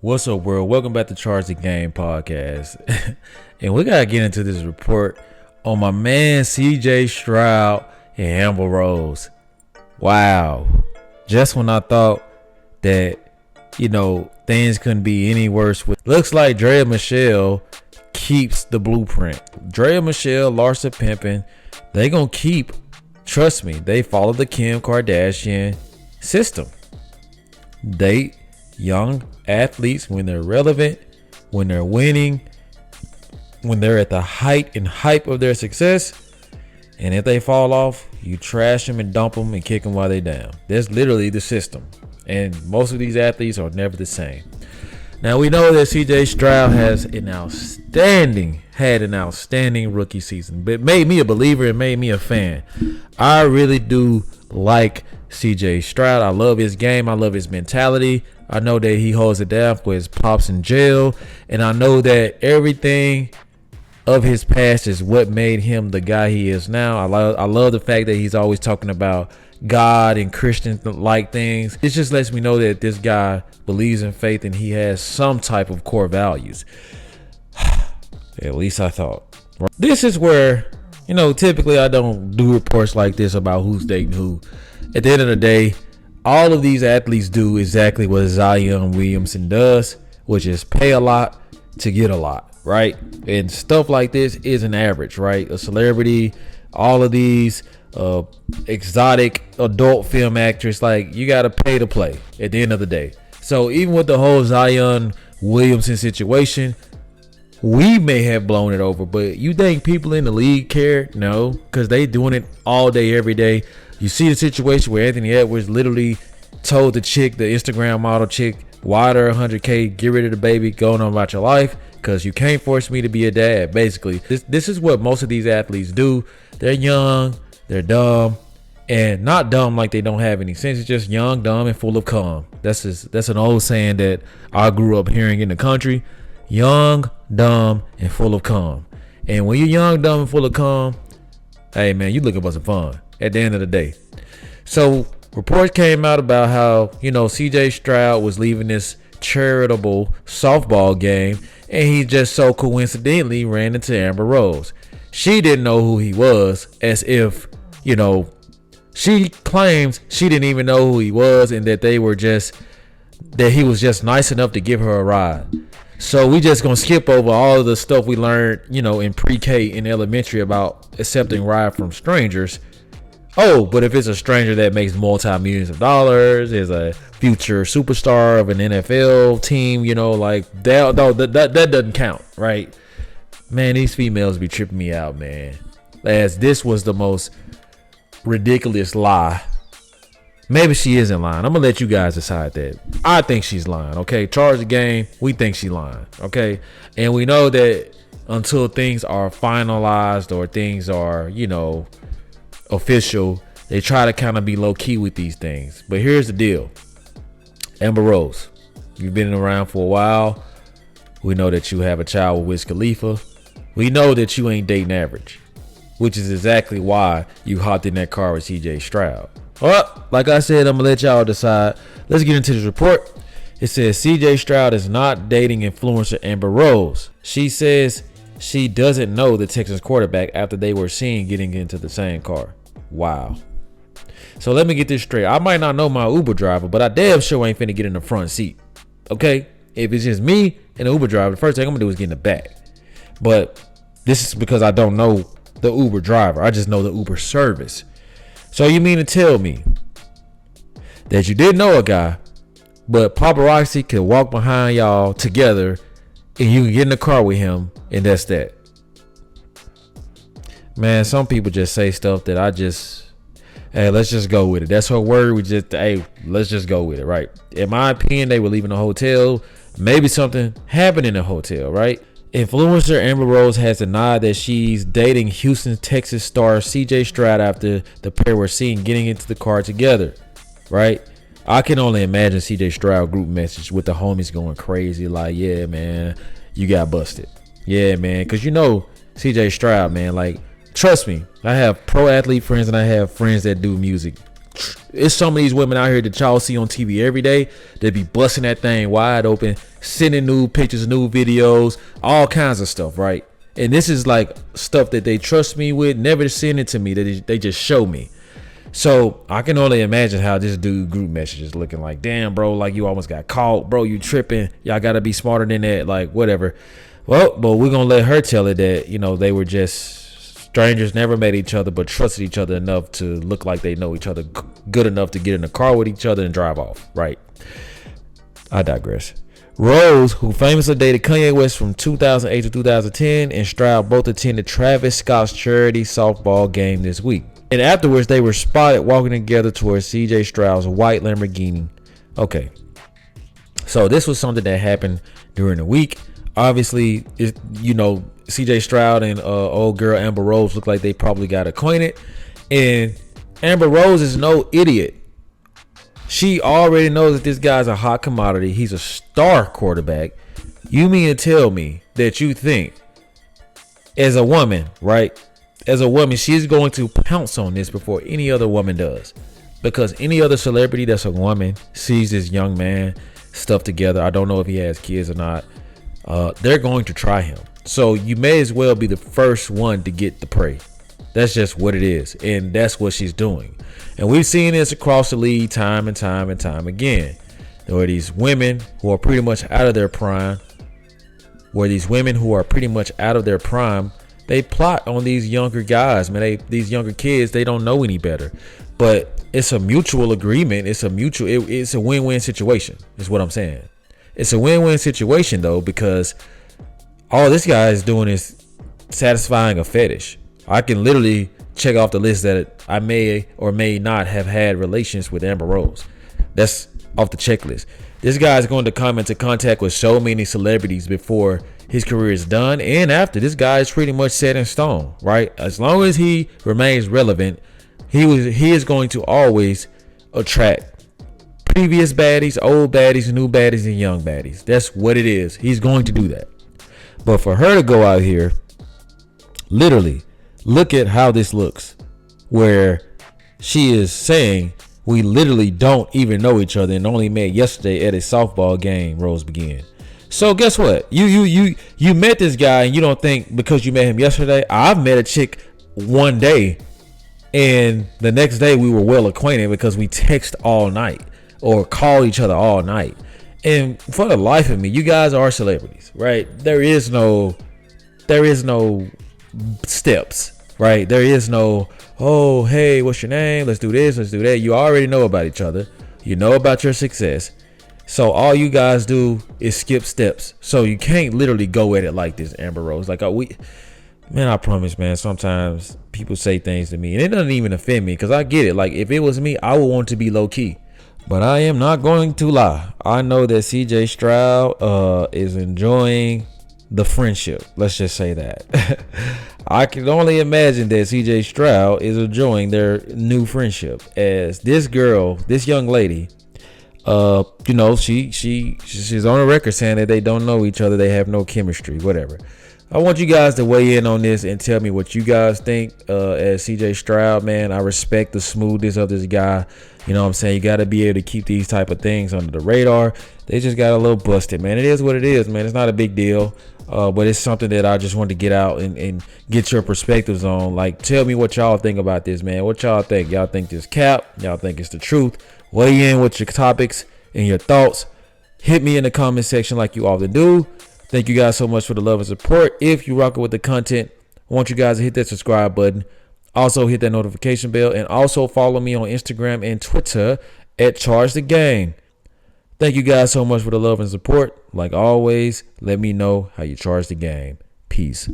What's up, world? Welcome back to Charge the Game podcast. And we got to get into this report on my man CJ Stoud and Amber Rose. Wow. Just when I thought that, things couldn't be any worse. Looks like Drea Michelle keeps the blueprint. Drea Michelle, Larsa Pimpin, they going to keep, trust me, they follow the Kim Kardashian system. Date young athletes when they're relevant, when they're winning, when they're at the height and hype of their success. And if they fall off, you trash them and dump them and kick them while they're down. That's literally the system. And most of these athletes are never the same. Now we know that CJ Stoud had an outstanding rookie season, but made me a believer and made me a fan. I really do like CJ Stoud. I love his game. I love his mentality. I know that he holds it down for his pops in jail. And I know that everything of his past is what made him the guy he is now. I love the fact that he's always talking about God and Christian-like things. It just lets me know that this guy believes in faith and he has some type of core values. At least I thought. This is where, typically I don't do reports like this about who's dating who. At the end of the day, all of these athletes do exactly what Zion Williamson does, which is pay a lot to get a lot, right? And stuff like this isn't average, right? A celebrity, all of these exotic adult film actress, like, you got to pay to play at the end of the day. So even with the whole Zion Williamson situation, we may have blown it over, but you think people in the league care? No, because they doing it all day, every day. You see the situation where Anthony Edwards literally told the Instagram model chick, wire her $100K, get rid of the baby, going on about your life, because you can't force me to be a dad. Basically, this is what most of these athletes do. They're young, they're dumb, and not dumb like they don't have any sense. It's just young, dumb, and full of cum. That's an old saying that I grew up hearing in the country. Young, dumb, and full of cum. And when you're young, dumb, and full of cum, hey man, you looking for some fun at the end of the day. So reports came out about how, CJ Stoud was leaving this charitable softball game and he just so coincidentally ran into Amber Rose. She didn't know who he was, as if, she claims she didn't even know who he was and that he was just nice enough to give her a ride. So we just gonna skip over all of the stuff we learned, in pre-K and elementary about accepting ride from strangers. Oh, but if it's a stranger that makes multi-millions of dollars, is a future superstar of an NFL team, like that doesn't count, right? Man, these females be tripping me out, man. As this was the most ridiculous lie. Maybe she isn't lying. I'm gonna let you guys decide that. I think she's lying. Okay, charge the game. We think she's lying. Okay, and we know that until things are finalized or things are, official, they try to kind of be low key with these things. But here's the deal, Amber Rose, you've been around for a while. We know that you have a child with Wiz Khalifa. We know that you ain't dating average, which is exactly why you hopped in that car with CJ Stoud. Well, like I said, I'm gonna let y'all decide. Let's get into this report. It says CJ Stoud is not dating influencer Amber Rose. She says she doesn't know the Texans quarterback after they were seen getting into the same car. Wow. So let me get this straight. I might not know my Uber driver, but I damn sure ain't finna get in the front seat. Okay? If it's just me and the Uber driver, the first thing I'm gonna do is get in the back. But this is because I don't know the Uber driver. I just know the Uber service. So you mean to tell me that you didn't know a guy, but paparazzi could walk behind y'all together and you can get in the car with him, and that's that? Man, some people just say stuff that hey, let's just go with it. That's her word. Let's just go with it, right? In my opinion, they were leaving the hotel. Maybe something happened in the hotel, right? Influencer Amber Rose has denied that she's dating Houston, Texas star CJ Stoud after the pair were seen getting into the car together, right? I can only imagine CJ Stoud group message with the homies going crazy like, yeah, man, you got busted. Yeah, man, because CJ Stoud, man, like, trust me, I have pro athlete friends and I have friends that do music. It's some of these women out here that y'all see on TV every day that be busting that thing wide open sending new pictures, new videos, all kinds of stuff, right? And this is like stuff that they trust me with, never send it to me, that they just show me. So I can only imagine how this dude group message is looking like. Damn, bro, like you almost got caught, bro. You tripping? Y'all gotta be smarter than that. Like whatever. Well, but we're gonna let her tell it that they were just strangers, never met each other, but trusted each other enough to look like they know each other good enough to get in the car with each other and drive off. Right? I digress. Rose, who famously dated Kanye West from 2008 to 2010, and Stoud both attended Travis Scott's charity softball game this week. And afterwards, they were spotted walking together towards CJ Stroud's white Lamborghini. Okay. So this was something that happened during the week. Obviously, CJ Stoud and old girl Amber Rose look like they probably got acquainted. And Amber Rose is no idiot. She already knows that this guy's a hot commodity. He's a star quarterback. You mean to tell me that you think, as a woman, right? As a woman, she's going to pounce on this before any other woman does. Because any other celebrity that's a woman sees this young man stuff together. I don't know if he has kids or not. They're going to try him. So you may as well be the first one to get the prey. That's just what it is. And that's what she's doing. And we've seen this across the league time and time and time again. There are these women who are pretty much out of their prime. They plot on these younger guys, man. These younger kids, they don't know any better. But it's a mutual agreement. It's a win-win situation, is what I'm saying. It's a win-win situation, though, because all this guy is doing is satisfying a fetish. I can literally check off the list that I may or may not have had relations with Amber Rose. That's off the checklist. This guy is going to come into contact with so many celebrities before his career is done and after. This guy is pretty much set in stone, right? As long as he remains relevant, he is going to always attract previous baddies, old baddies, new baddies, and young baddies. That's what it is. He's going to do that. But for her to go out here, literally, look at how this looks, where she is saying we literally don't even know each other and only met yesterday at a softball game. Rose began. So guess what? You met this guy and you don't think because you met him yesterday. I've met a chick one day and the next day we were well acquainted because we text all night or call each other all night. And for the life of me, you guys are celebrities, right? There is no steps, right? There is no, oh, hey, what's your name? Let's do this, let's do that. You already know about each other. You know about your success. So all you guys do is skip steps. So you can't literally go at it like this, Amber Rose. Like, man, I promise, man, sometimes people say things to me and it doesn't even offend me because I get it. Like, if it was me, I would want to be low key. But I am not going to lie. I know that CJ Stoud is enjoying the friendship. Let's just say that. I can only imagine that CJ Stoud is enjoying their new friendship, as this girl, this young lady, she's on a record saying that they don't know each other, they have no chemistry, whatever. I want you guys to weigh in on this and tell me what you guys think. As CJ Stoud, man, I respect the smoothness of this guy. You know what I'm saying? You got to be able to keep these type of things under the radar. They just got a little busted, man. It is what it is, man. It's not a big deal. But it's something that I just wanted to get out and get your perspectives on. Like, tell me what y'all think about this, man. What y'all think? Y'all think this cap? Y'all think it's the truth? Weigh in with your topics and your thoughts. Hit me in the comment section like you often do. Thank you guys so much for the love and support. If you rock it with the content, I want you guys to hit that subscribe button. Also hit that notification bell and also follow me on Instagram and Twitter at Charge the Gang. Thank you guys so much for the love and support. Like always, let me know how you charge the game. Peace.